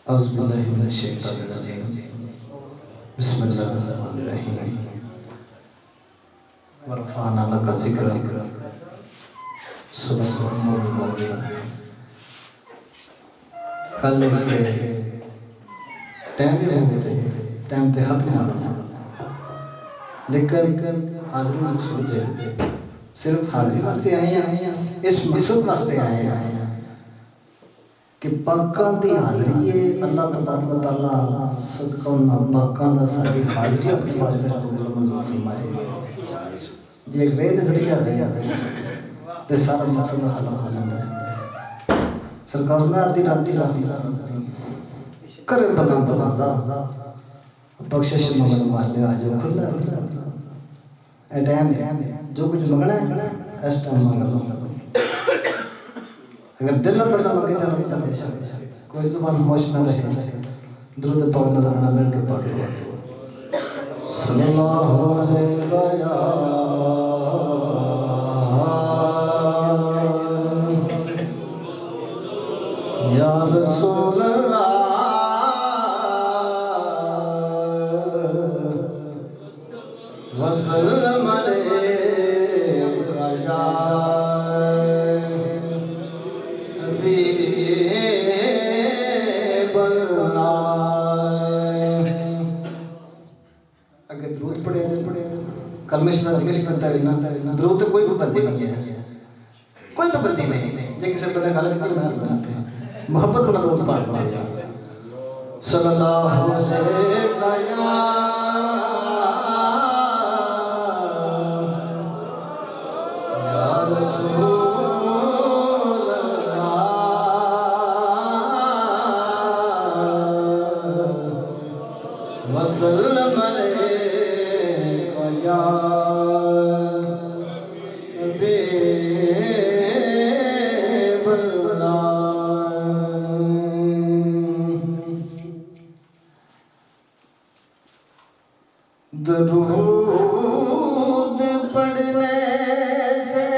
औज़ुबिल्लाहि मिनश्शैतानिर्रजीम। बिस्मिल्लाहिर्रहमानिर्रहीम। वरफ़अना लका ज़िक्रक। सुब्हानल मुअज़्ज़िन। कल के टाइम ते खत्म होना, लेकिन हाज़िरी मकसूद है, सिर्फ हाज़िरी वास्ते आए हैं, इस मकसद वास्ते आए हैं कि पाकां दी हाज़िरी है। अल्लाह तबारक व तआला सदका उन्हां पाकां दा साडी हाज़िरी अपनी बारगाह में कबूल मंजूर फरमाए। जे एक बेनज़रिया है ते सारा मकसद अल्लाह हो जाता है। सरकार ने आधी राती करे बना दरवाज़ा बख्शिश मंगन वाले आ जाओ, खुला ए टाइम जो कुछ मंगना है इस टाइम मंग लो। अगर दिल में बड़ा मंगे तो कोई ज़ुबान होश न रहे, दुरूद पाक नज़र न मिल के पढ़ सल्लल्लाहु अलैहि या रसूल अल्लाह वसल्लम अलैका या अगर दरूद पढ़े कलमे शरीफ जिक्र करता रहना, दरूद तो कोई पाबंदी नहीं है, कोई पाबंदी नहीं। जे किसी बंदे गलत की मैं बनाते हैं मोहब्बत को दरूद पाठ पढ़िया सल्लल्लाहु अलैहि या रसूल वसल्लम अलैका या हबीबल्लाह। दरूद पढ़ने से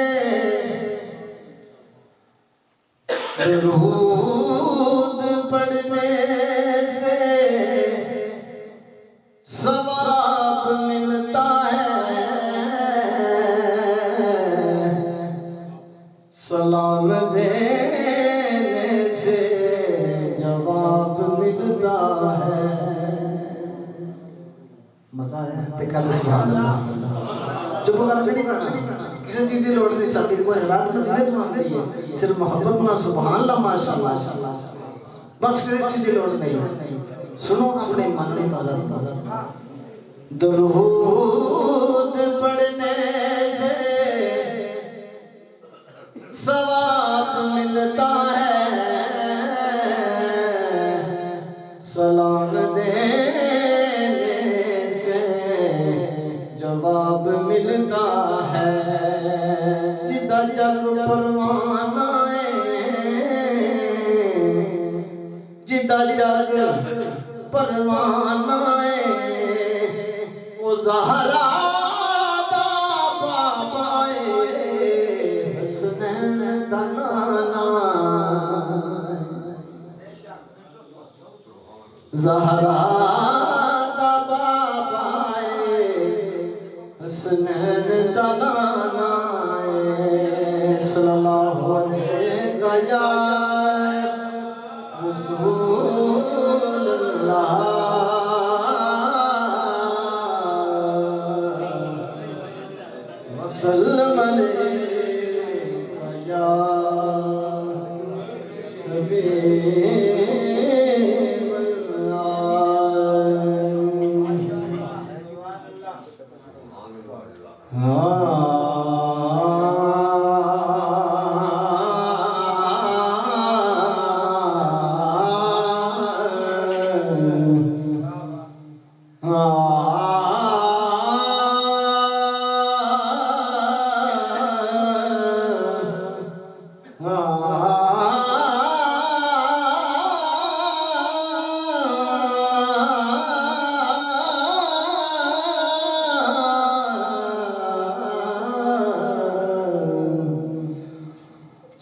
दरूद पढ़ने से सवाब मिलता है, सलाम देने से जवाब मिलता है। मजा आया ते कहते सुभान अल्लाह। चुप करके नहीं पढ़ना, किसी चीज की लोड़ नहीं, साडी कोई रात मदीने तो आती है, सिर्फ मोहब्बत ना सुभान अल्लाह माशाअल्लाह, बस किसी चीज की लोड़ नहीं। सुनो अपने मन में ताला दरूद पढ़ने से सवाब मिलता है, सलाम देने से जवाब मिलता है। जिदा जग परवाना जिदा जग परवाना वो ज़हरा दा बाबा हसनैन दा नाना, ज़हरा दा बाबा हसनैन दा नाना। सल्लल्लाहु अलैहि या वसल्लम अलैका या हबीबल्लाह।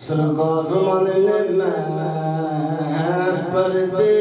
सरकार मन में पर्दे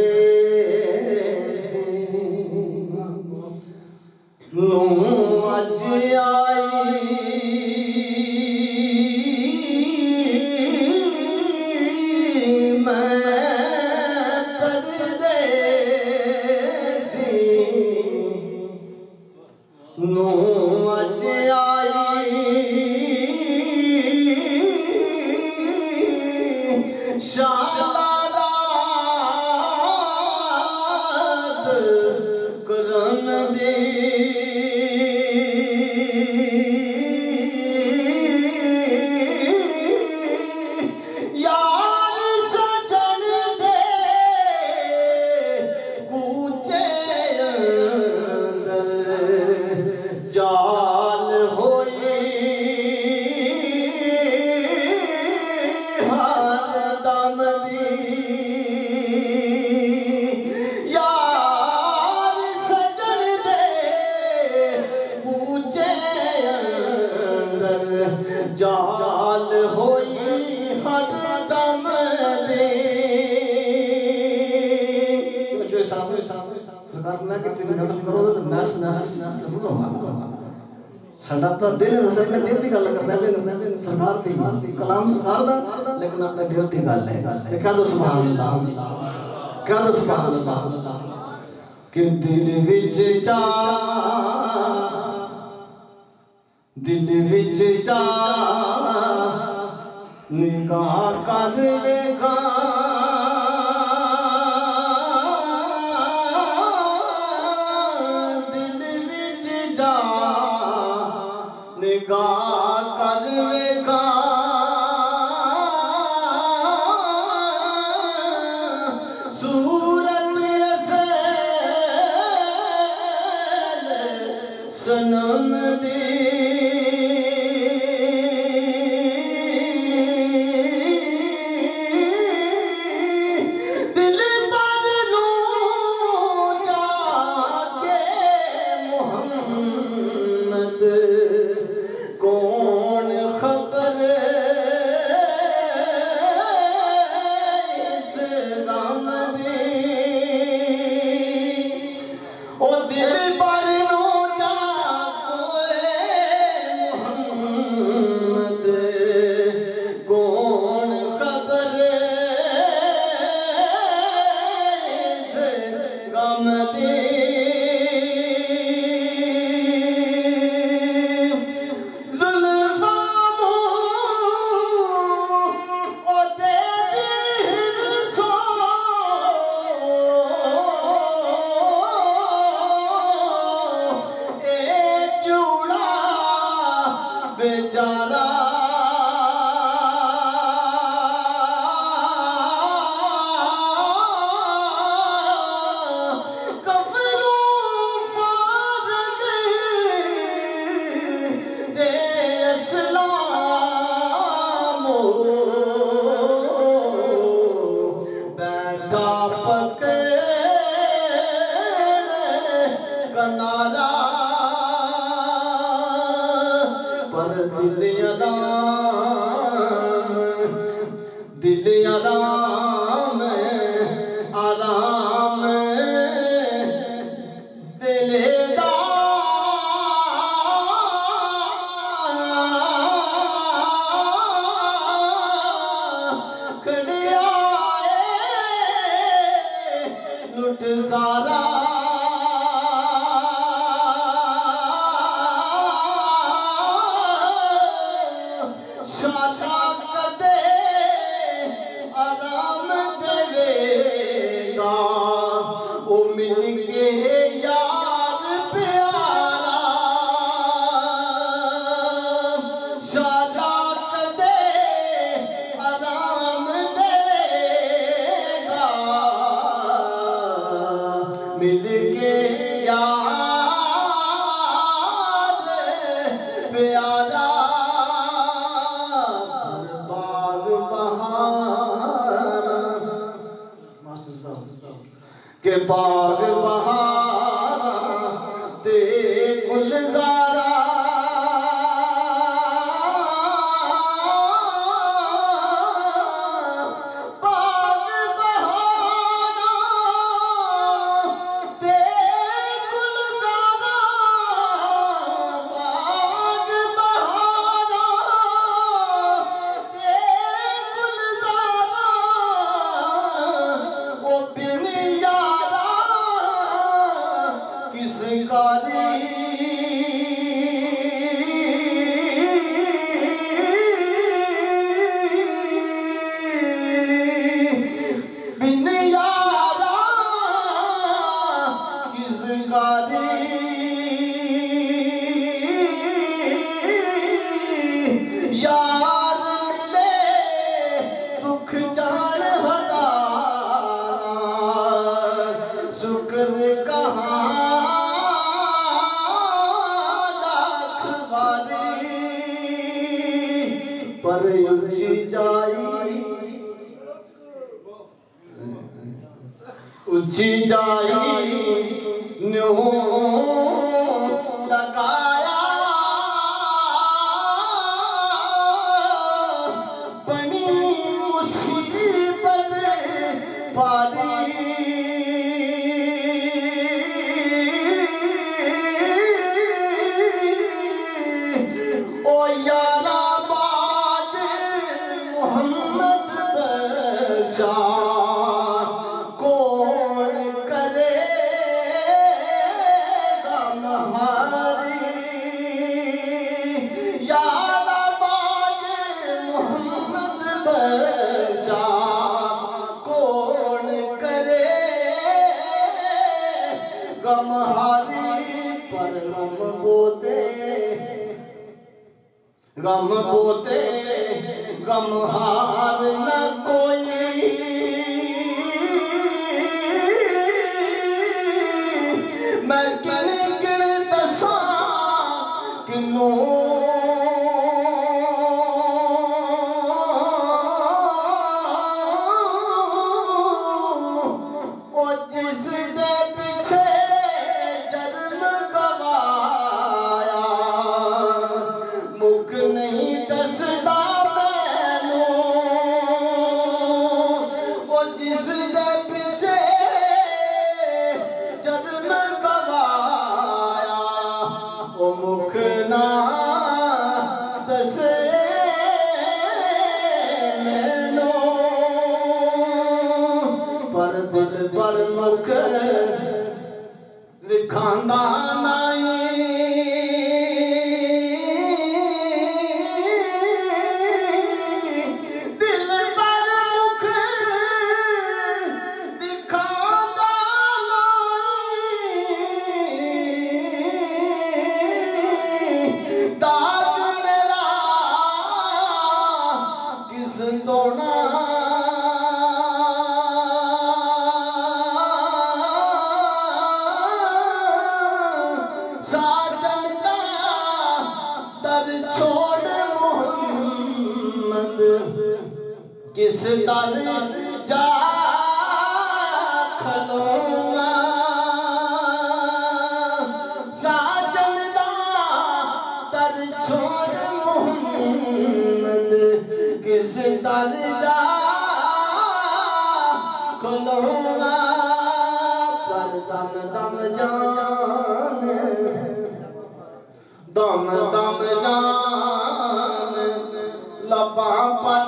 करना कि तुम गल करो तो मैं जरूर होगा साडा तो दिल असल में दिल की गल करना है सरकार दी कलाम सरकार दा लेकिन अपने दिल की गल है कह दो सुभान अल्लाह कह दो सुभान अल्लाह कि दिल विच जा निगाह कर वेगा दिल विच जा निगाह कर वेगा सूरत असल सनम दी कौन खबर इस गम दी ओ दिल पर नो जा मोहम्मद कौन खबर इस गम दी बेचारा कफरों फारग दे इस्लाम बैठा पकड़ कनारा पर दिल आराम आराम दिलेदा खड़िया लुट सारा शाशा कदे आराम देवेगा ओ मिल के यार प्यारा शाशा कदे आराम देवेगा मिल के यार प्यारा के बाग बहारा ते गुलजारा बाग बहारा ते गुलजारा बाग बहारा ते गुलजारा ओ बिन किस कारी बिन यारा किस कारी यार मिले दुख जान हज़ार शुक्र कहाँ पर ऊंची जाई न्यो लगाया बनी मुसीबत पारी गम हारी पर गम बोते गम हार न कोई मैं किन किन दसा किनों पर मुख लिखांदा नहीं दिल पर मुख लिखांदा नहीं दाग मेरा किस तोना किस दर जा खलोगा साजन दा दर छोड़ मोहम्मद किस दर जा खलोगा पर दम दम जान दम दम जान लबा पर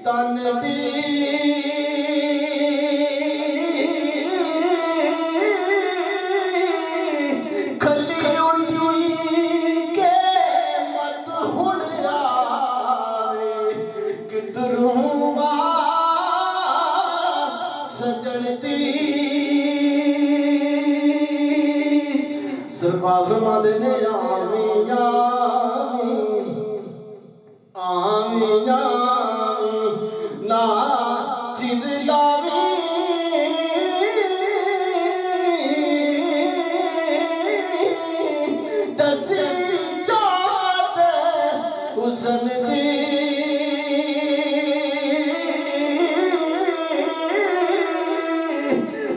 तन दी खली उड़ी के मत हुण आवे किधरों सजन दी सरकार फरमा देने आमिया आमिया ना चिरदावी दसी जात हुसन दी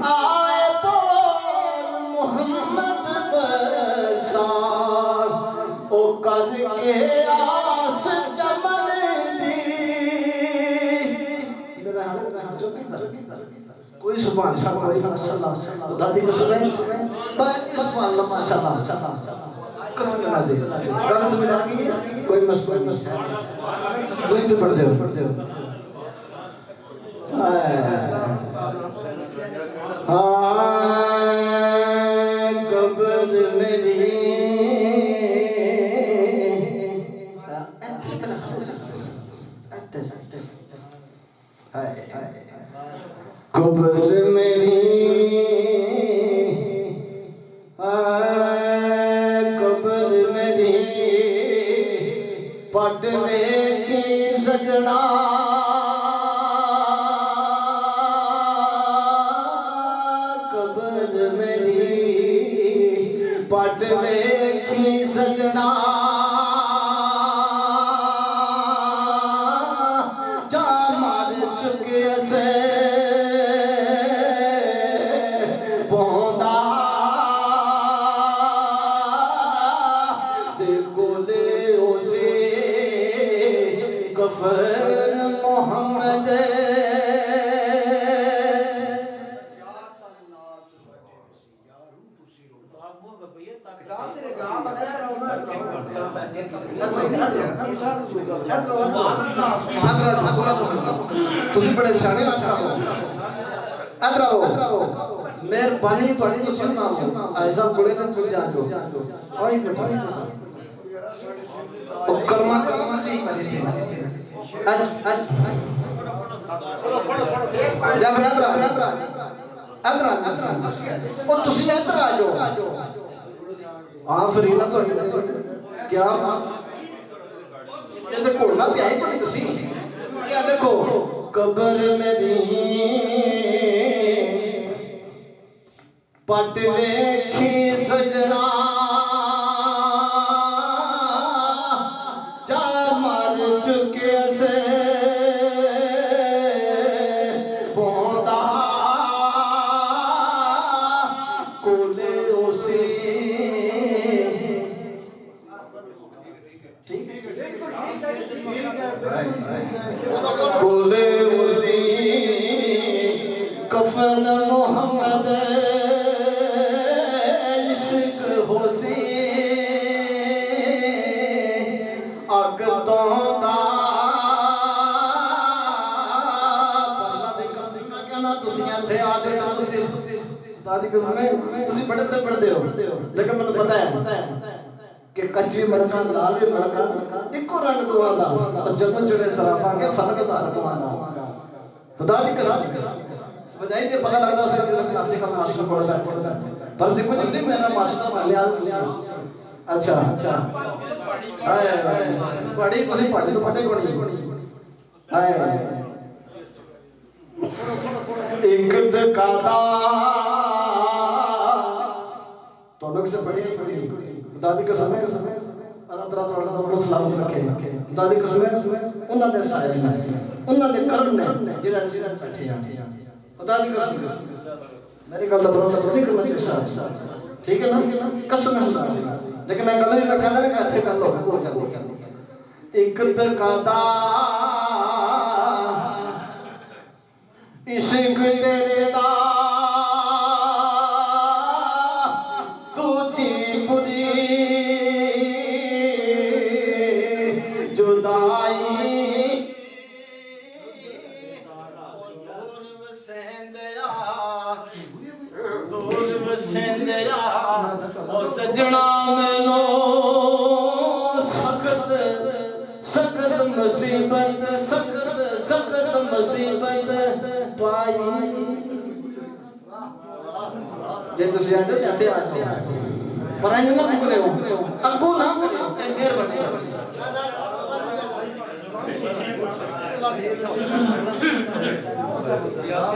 आए बोल मोहम्मद बरसात ओ करके आस चमन कोई सुभान अल्लाह कोई माशाअल्लाह दादी को सुने बाकी सुभान अल्लाह माशाअल्लाह कसम नजीर गाना समझ आ गई कोई मसला नहीं कोई तो पढ़ दे हाय कब्र मेरी कब्र मेरी कब्र मेरी पट मेरी सजना कब्र मेरी पट मेरी सजना जा मार चुके से कफन मोहम्मद ਤੁਸੀਂ ਬੜੇ ਸਿਆਣੇ ਮਾਸਟਰ ਹੋ अंदर आओ मेहरबानी थोड़ी तो सुनना ऐसा बोले ना तुझे जान दो और ही बता और कर्मा कर्मा से ही पहले आज आज जब अंदर और तुसी अंदर आ जाओ फिर ना तो क्या ये देखो ना भी आई पड़ी तुसी क्या देखो कब्र में भी पट वेखी सजना जा मर चुके से बोंदा कोले उसी कोले उसी कफन मोहम्मद होसी अग तो दादी कसम तुसी पढ़ते हो लेकिन मैंने पता है कि कच्ची मरका लाल मरका इको रंग तो आंदा और जदों चढ़े सराफा के फर्क दार को आंदा खुदा दी कसम बजाई ते पता लगदा से क्लासिक का मास्टर पढ़दा पर से कुछ नहीं मेरा मास्टर मान लिया अच्छा हाय पढ़ी तुसी पढ़ी तो पढ़े कोनी हाय एक दकादा तो लोग से पढ़ी दादी का समय अल्लाह तआला तो सलाम रखे दादी का समय उन्हां दे साए उन्हां दे कर्म ने जेड़ा बैठे आ दादी का समय मेरी गल दा बरोबर नहीं करना चाहिए ठीक है ना कसम है लेकिन मैं गल नहीं रखा ना कहते कर लो को एक दकादा इश्क तेरे दा दूजी बुरी जुदाई दूर वसेंदिया ओ सजना मैनो सख्त सख्त मुसीबत सख्त मुसीबत पाई जे तुसी आंदे जाते आ पर आई ना कुले हो अगो ना मेहरबानी